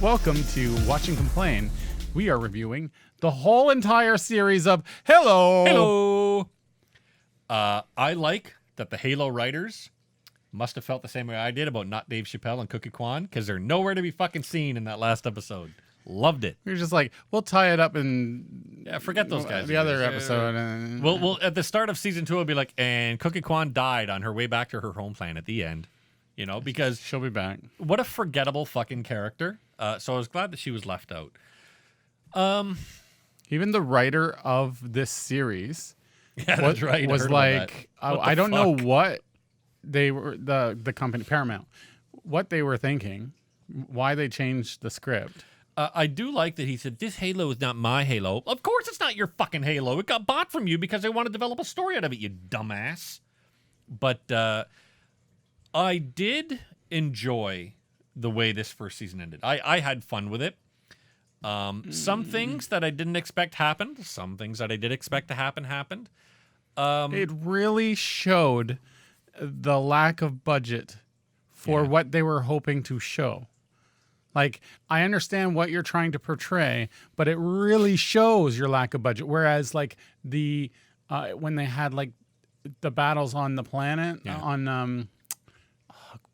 Welcome to Watch and Complain. We are reviewing the whole entire series of Hello. Hello. I like that the Halo writers must have felt the same way I did about not Dave Chappelle and Cookie Kwan, because they're nowhere to be fucking seen in that last episode. Loved it. We're just like, we'll tie it up in Forget those guys. the other episode. And We'll at the start of season 2, it'll be like, and Cookie Kwan died on her way back to her home planet at the end. You know, because she'll be back. what a forgettable fucking character. So I was glad that she was left out. Even the writer of this series That's right. I was heard about that. like, What the I don't know fuck? what they were, the company, Paramount, what they were thinking, why they changed the script. I do like that he said, this Halo is not my Halo. Of course it's not your fucking Halo. It got bought from you because they want to develop a story out of it, you dumbass. But I did enjoy the way this first season ended. I had fun with it. Some things that I didn't expect happened. Some things that I did expect to happen happened. It really showed the lack of budget for what they were hoping to show. Like, I understand what you're trying to portray, but it really shows your lack of budget. Whereas, like, the when they had, like, the battles on the planet, on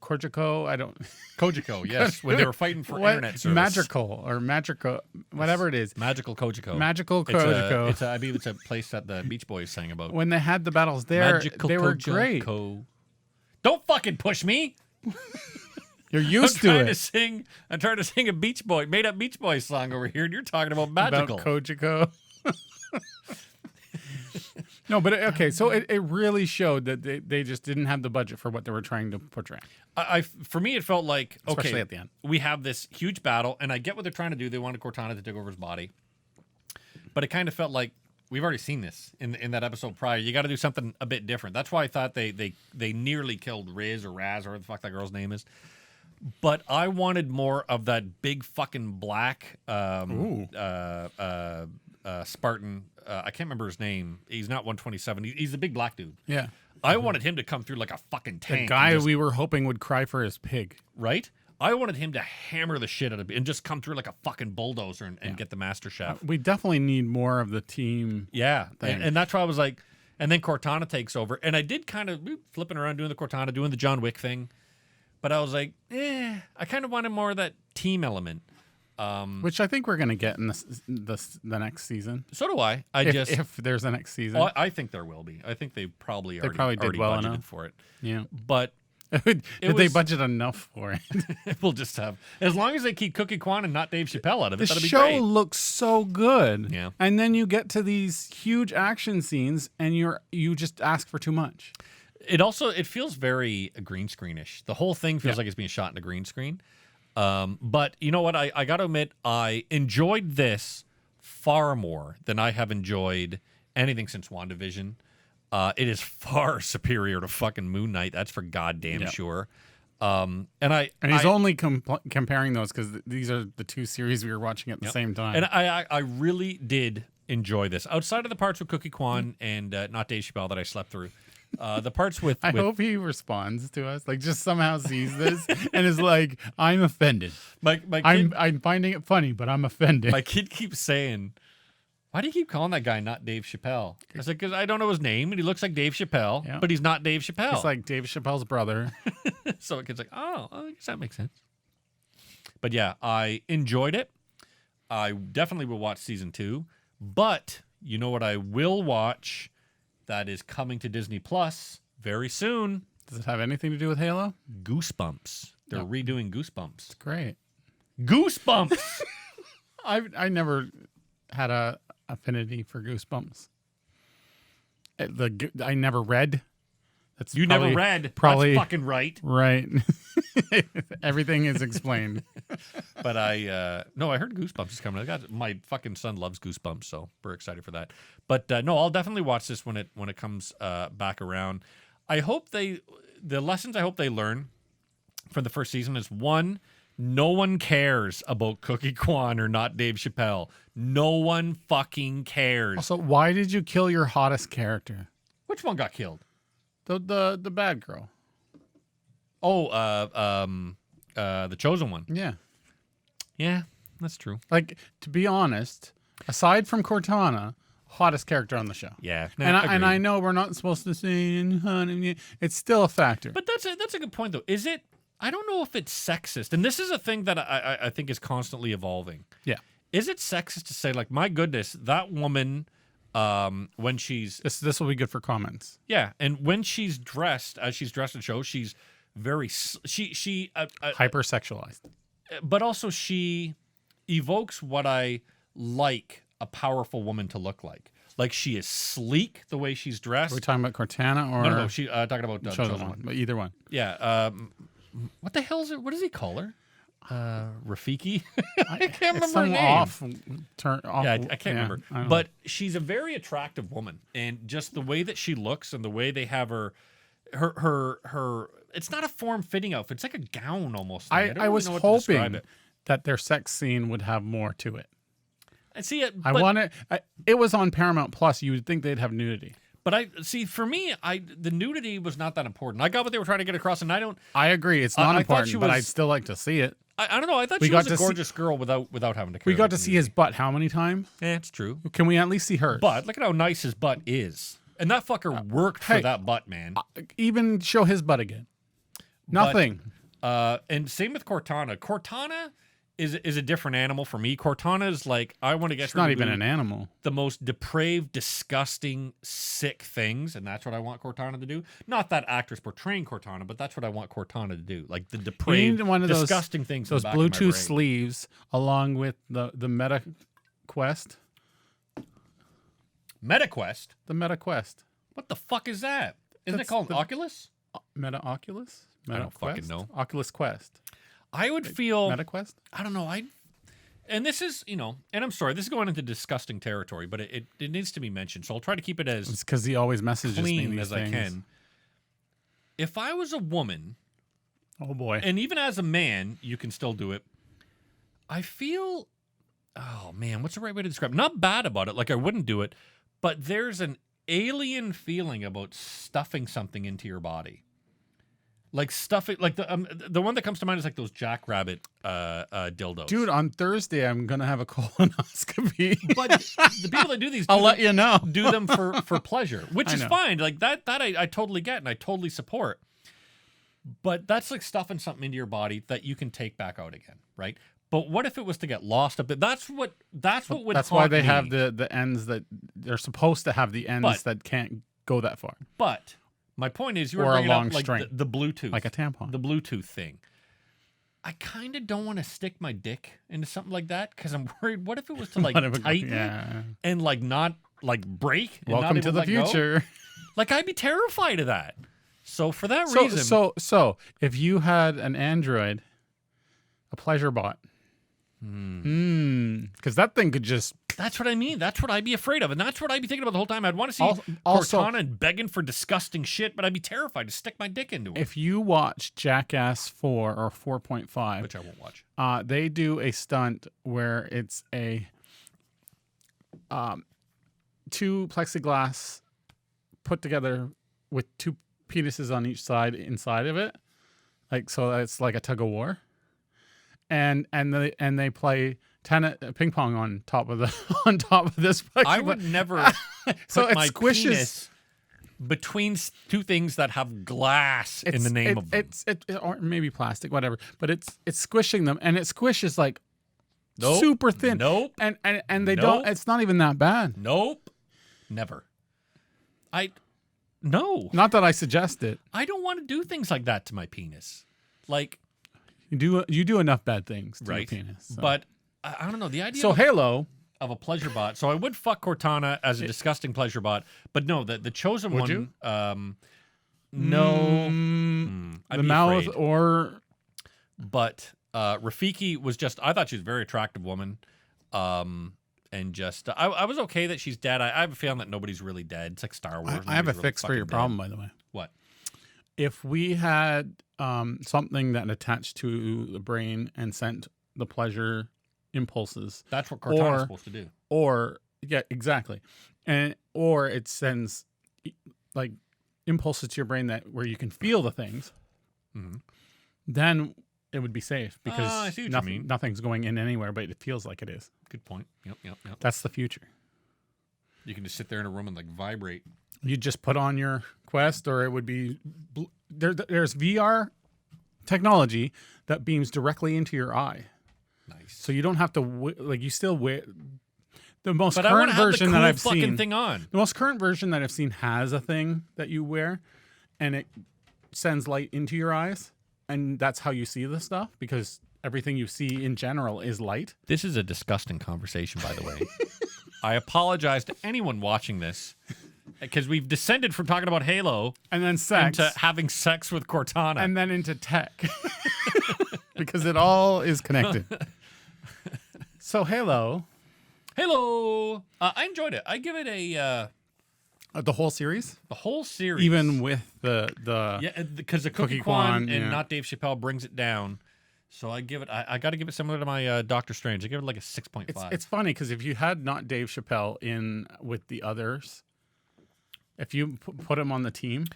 Kojiko, Kojiko, yes. When they were fighting for internet service. Magical, whatever it is. Magical Kojiko. Magical Kojiko. I believe it's a place that the Beach Boys sang about. When they had the battles there, Magical they were Kojiko. great. Don't fucking push me. You're used to it. I'm trying to sing a Beach Boy, made up Beach Boys song over here, and you're talking about magical. About Kojiko. No, but okay, so it really showed that they just didn't have the budget for what they were trying to portray. For me, it felt like, Especially okay, at the end. we have this huge battle, and I get what they're trying to do. They wanted Cortana to take over his body. But it kind of felt like we've already seen this in that episode prior. You got to do something a bit different. That's why I thought they nearly killed Riz or Raz or whatever the fuck that girl's name is. But I wanted more of that big fucking black Spartan. I can't remember his name. He's not 127. He's the big black dude. Yeah. I wanted him to come through like a fucking tank. The guy and just- we were hoping would cry for his pig. right? I wanted him to hammer the shit out of it and just come through like a fucking bulldozer and get the Master Chef. We definitely need more of the team. Yeah. thing. And that's why I was like, and then Cortana takes over. And I did kind of flipping around doing the Cortana, doing the John Wick thing. But I was like, I kind of wanted more of that team element. Which I think we're going to get in the next season. So do I. If there's a next season. Oh, I think there will be. I think they probably already did well budgeted enough. for it. Yeah. But Did they was- budget enough for it? we'll just have, as long as they keep Cookie Kwan and not Dave Chappelle out of it, The that'll be show great. looks so good. Yeah. And then you get to these huge action scenes and you just ask for too much. It feels very green screenish. The whole thing feels like it's being shot in a green screen. But you know what? I got to admit, I enjoyed this far more than I have enjoyed anything since WandaVision. It is far superior to fucking Moon Knight. That's for goddamn sure. And he's only comparing those because these are the two series we were watching at the same time. And I really did enjoy this. Outside of the parts with Cookie Kwan and not Dave Chappelle that I slept through. The parts with I hope he responds to us, like just somehow sees this and is like, "I'm offended. my kid, I'm finding it funny, but I'm offended." my kid keeps saying, "Why do you keep calling that guy not Dave Chappelle?" I was like, "Because I don't know his name, and he looks like Dave Chappelle, Yeah. but he's not Dave Chappelle." It's like Dave Chappelle's brother. So the kid's like, "Oh, I guess that makes sense." But yeah, I enjoyed it. I definitely will watch season 2. But you know what I will watch that is coming to Disney Plus very soon? Does it have anything to do with Halo? Goosebumps. They're redoing Goosebumps. Great. Goosebumps. I never had a affinity for Goosebumps. I never read. That's You never read. Probably That's fucking right. right. Everything is explained. But I heard Goosebumps is coming. My fucking son loves Goosebumps, so we're excited for that. But no, I'll definitely watch this when it comes back around. I hope the lessons I hope they learn from the first season is, one, no one cares about Cookie Kwan or not Dave Chappelle. No one fucking cares. Also, why did you kill your hottest character? Which one got killed? The bad girl. Oh, the chosen one. Yeah. Yeah, that's true. Like, to be honest, aside from Cortana, hottest character on the show. Yeah, And agreed. I know we're not supposed to say honey, it's still a factor. But that's a good point, though. Is it? I don't know if it's sexist, and this is a thing that I think is constantly evolving. Yeah. Is it sexist to say, like, my goodness, that woman, when she's This will be good for comments. and when she's dressed as she's dressed in show, she's very Hypersexualized. but also she evokes what I like a powerful woman to look like. Like, she is sleek the way she's dressed. Are we talking about Cortana or No, she talking about Chosen One? But either one. Yeah. What the hell is it? What does he call her? Rafiki? I can't remember her name. Off. Yeah, I can't remember. I don't know. But she's a very attractive woman, and just the way that she looks and the way they have her. It's not a form-fitting outfit. It's like a gown almost. I don't really was know what to describe hoping it. that their sex scene would have more to it. I see it. I want it. It was on Paramount Plus. You would think they'd have nudity. But I see. For me, the nudity was not that important. I got what they were trying to get across, and I don't. I agree. It's not I thought important, she but was- I'd still like to see it. I don't know. I thought We she got was a to see- gorgeous girl without having to. Care We got about to the see nudity. his butt how many times? Yeah, it's true. Can we at least see hers? But look at how nice his butt is, and that fucker worked for hey, that butt, man. Even show his butt again. Nothing. And same with Cortana. Cortana is a different animal for me. Cortana is like, I want to get It's her not to even do an animal. the most depraved, disgusting, sick things, and that's what I want Cortana to do. Not that actress portraying Cortana, but that's what I want Cortana to do. Like the You depraved, need one of those disgusting things. in Those the back of my Bluetooth brain. sleeves, along with the Meta Quest. MetaQuest. The Meta Quest. What the fuck is that? Isn't it That's called the- Oculus? Meta Oculus? Meta don't fucking Quest? know. Oculus Quest. I would feel. Meta Quest? I don't know. And this is, and I'm sorry, this is going into disgusting territory, but it needs to be mentioned. So I'll try to keep it as It's because he always messages me clean these as things. I can. If I was a woman, Oh boy. and even as a man, you can still do it. I feel, oh man, what's the right way to describe it? Not bad about it, like I wouldn't do it, but there's an alien feeling about stuffing something into your body. Like stuffing, like the one that comes to mind is like those jackrabbit dildos. Dude, on Thursday I'm gonna have a colonoscopy. But the people that do these, I'll let you know. do them for pleasure, which I is know. fine. Like that I totally get and I totally support. But that's like stuffing something into your body that you can take back out again, right? But what if it was to get lost up? That's what would. That's why haunt they me. have the ends that they're supposed to have the ends But- that can't go that far, But my point is, you were Or a bringing long up like string. the Bluetooth, like a tampon. the Bluetooth thing. I kind of don't want to stick my dick into something like that because I'm worried. What if it was to like Whatever. tighten Yeah. and like not like break? And not Welcome even to the let go? future. Like I'd be terrified of that. So for that So, reason, so if you had an Android, a pleasure bot, because that thing could just that's what I mean. That's what I'd be afraid of, and that's what I'd be thinking about the whole time. I'd want to see Also- Cortana and begging for disgusting shit, but I'd be terrified to stick my dick into it, if you watch Jackass 4 or 4.5, which I won't watch. they do a stunt where it's a two plexiglass put together with two penises on each side inside of it, like so it's like a tug of war, and they play ping pong on top of this. I would never So put it my squishes- penis between two things that have glass in the name of them. or maybe plastic, whatever, but it's squishing them, and it squishes like Nope. super thin. Nope. And they Nope. don't. It's not even that bad. Nope. Never. No. Not that I suggest it. I don't want to do things like that to my penis. Like, You do enough bad things to right. your penis. So. But I don't know. The idea So Halo, of a pleasure bot. So I would fuck Cortana as a disgusting pleasure bot, but no, the chosen Would one. you? No. I'd the be mouth afraid. or But Rafiki was just. I thought she was a very attractive woman. And just I was okay that she's dead. I have a feeling that nobody's really dead. It's like Star Wars. I have a Nobody's really fix for your fucking dead. problem, by the way. What? If we had something that attached to the brain and sent the pleasure impulses, That's what Cortana's Or- supposed to do. or yeah, exactly, or it sends like impulses to your brain that where you can feel the things, Mhm. then it would be safe because I see what you mean. nothing's going in anywhere, but it feels like it is. Good point. Yep. That's the future. You can just sit there in a room and like vibrate. You just put on your Quest, or it would be there's VR technology that beams directly into your eye, Nice. so you don't have to you still wear the most But I want current to have the version cool that I've fucking seen. thing on. The most current version that I've seen has a thing that you wear, and it sends light into your eyes, and that's how you see the stuff because everything you see in general is light. This is a disgusting conversation, by the way. I apologize to anyone watching this because we've descended from talking about Halo And then sex, into having sex with Cortana. and then into tech, because it all is connected. So Halo, Halo. I enjoyed it. I give it a the whole series, the whole series, even with the yeah, because the Cookie Cookie Kwan Kwan, and yeah. not Dave Chappelle brings it down. So I give it. I got to give it similar to my Doctor Strange. I give it like a 6.5. It's funny because if you had not Dave Chappelle in with the others, if you put him on the team,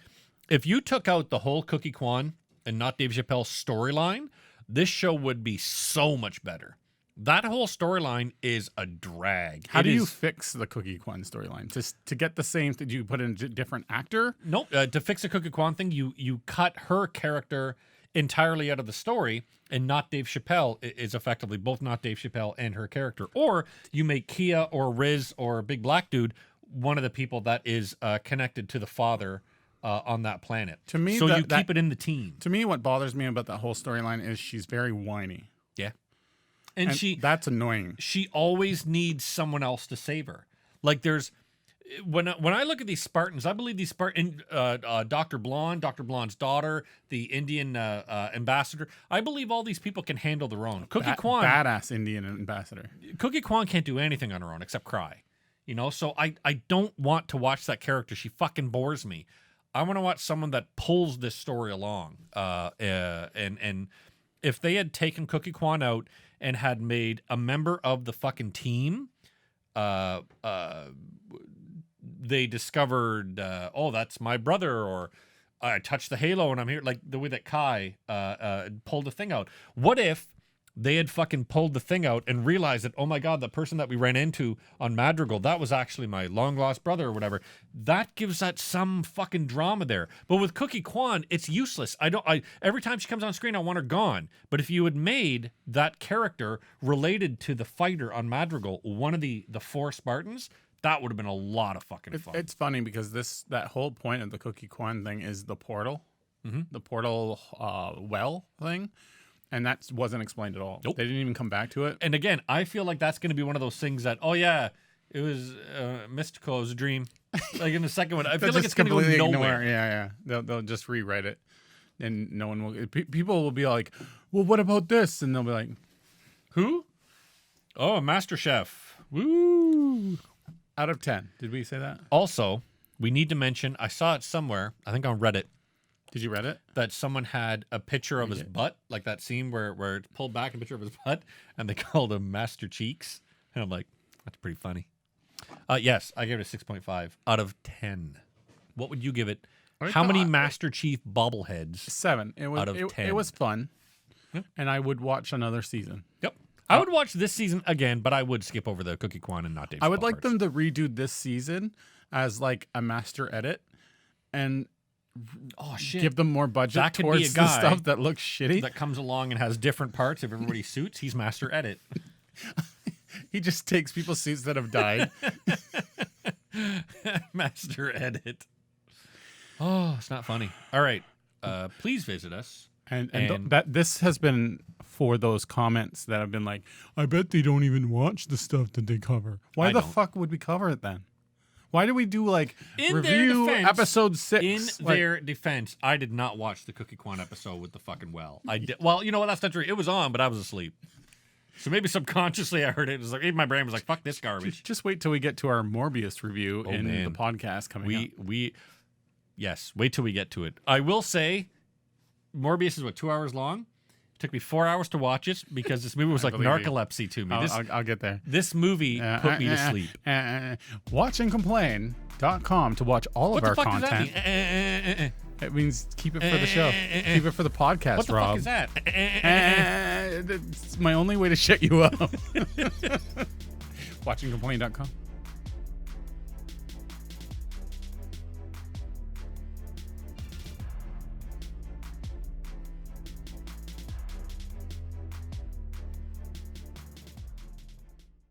If you took out the whole Cookie Kwan and not Dave Chappelle's storyline, this show would be so much better. That whole storyline is a drag. how It do you is- fix the Cookie Kwan storyline? Just to get the same, did you put in a different actor? Nope. To fix the Cookie Kwan thing, you cut her character entirely out of the story, and not Dave Chappelle is effectively both not Dave Chappelle and her character. Or you make Kia or Riz or Big Black Dude one of the people that is connected to the father on that planet. To me, so you that- keep it in the team. To me, what bothers me about that whole storyline is she's very whiny, Yeah. And that's annoying. she always needs someone else to save her. Like there's when I look at these Spartans, I believe these Spartan Dr. Blonde, Dr. Blonde's daughter, the Indian ambassador, I believe all these people can handle their own. Cookie Kwan, Badass Indian ambassador. Cookie Kwan can't do anything on her own except cry. You know, so I don't want to watch that character. She fucking bores me. I want to watch someone that pulls this story along. And if they had taken Cookie Kwan out and had made a member of the fucking team, they discovered, oh, that's my brother, or I touched the Halo and I'm here, like the way that Kai pulled the thing out. What if they had fucking pulled the thing out and realized that, oh my God, the person that we ran into on Madrigal, that was actually my long lost brother or whatever. That gives that some fucking drama there. But with Cookie Kwan, it's useless. Every time she comes on screen, I want her gone. But if you had made that character related to the fighter on Madrigal, one of the four Spartans, that would have been a lot of fucking fun. It's funny because that whole point of the Cookie Kwan thing is the portal, the portal well thing. And that wasn't explained at all. Nope. They didn't even come back to it. And again, I feel like that's going to be one of those things that, oh yeah, it was Mystico's dream. Like in the second one, I feel like it's going to go nowhere. Yeah. They'll just rewrite it, and no one will. People will be like, "Well, what about this?" And they'll be like, Who? Oh, Master Chef. Woo! "Out of 10." Did we say that? Also, we need to mention, I saw it somewhere, I think on Reddit, Did you read it? that someone had a picture of his butt, like that scene where it's pulled back, a picture of his butt, and they called him Master Cheeks. And I'm like, that's pretty funny. Yes, I gave it a 6.5 out of 10. What would you give it? How many Master Chief bobbleheads? 7. It was Out of it 10. was fun, and I would watch another season. Yep. I would watch this season again, but I would skip over the Cookie Kwan and not Dave I would Chappelle like parts. them to redo this season as like a master edit, and Oh, shit. give them more budget That could be towards a the guy stuff that looks shitty. that comes along and has different parts of everybody's suits. He's Master Edit. He just takes people's suits that have died. Master Edit. Oh, it's not funny. All right. Please visit us. And that this has been for those comments that have been like, I bet they don't even watch the stuff that they cover. Why I the don't. fuck would we cover it then? Why do we do like In their review defense- episode 6? In Like, their defense, I did not watch the Cookie Kwan episode with the fucking well. I did. Well, you know what? That's not true. It was on, but I was asleep. So maybe subconsciously I heard it. It was like, maybe my brain was like, fuck this garbage. just wait till we get to our Morbius review in man. the podcast coming up. Yes, wait till we get to it. I will say, Morbius is what, 2 hours long? It took me 4 hours to watch it because this movie was like believe you. narcolepsy to me. I'll get there. This movie put me to sleep. Watchandcomplain.com to watch all What of the our fuck content. does that mean? It means keep it for the show. Keep it for the podcast, What the Rob. fuck is that? It's my only way to shut you up. WatchingComplain.com.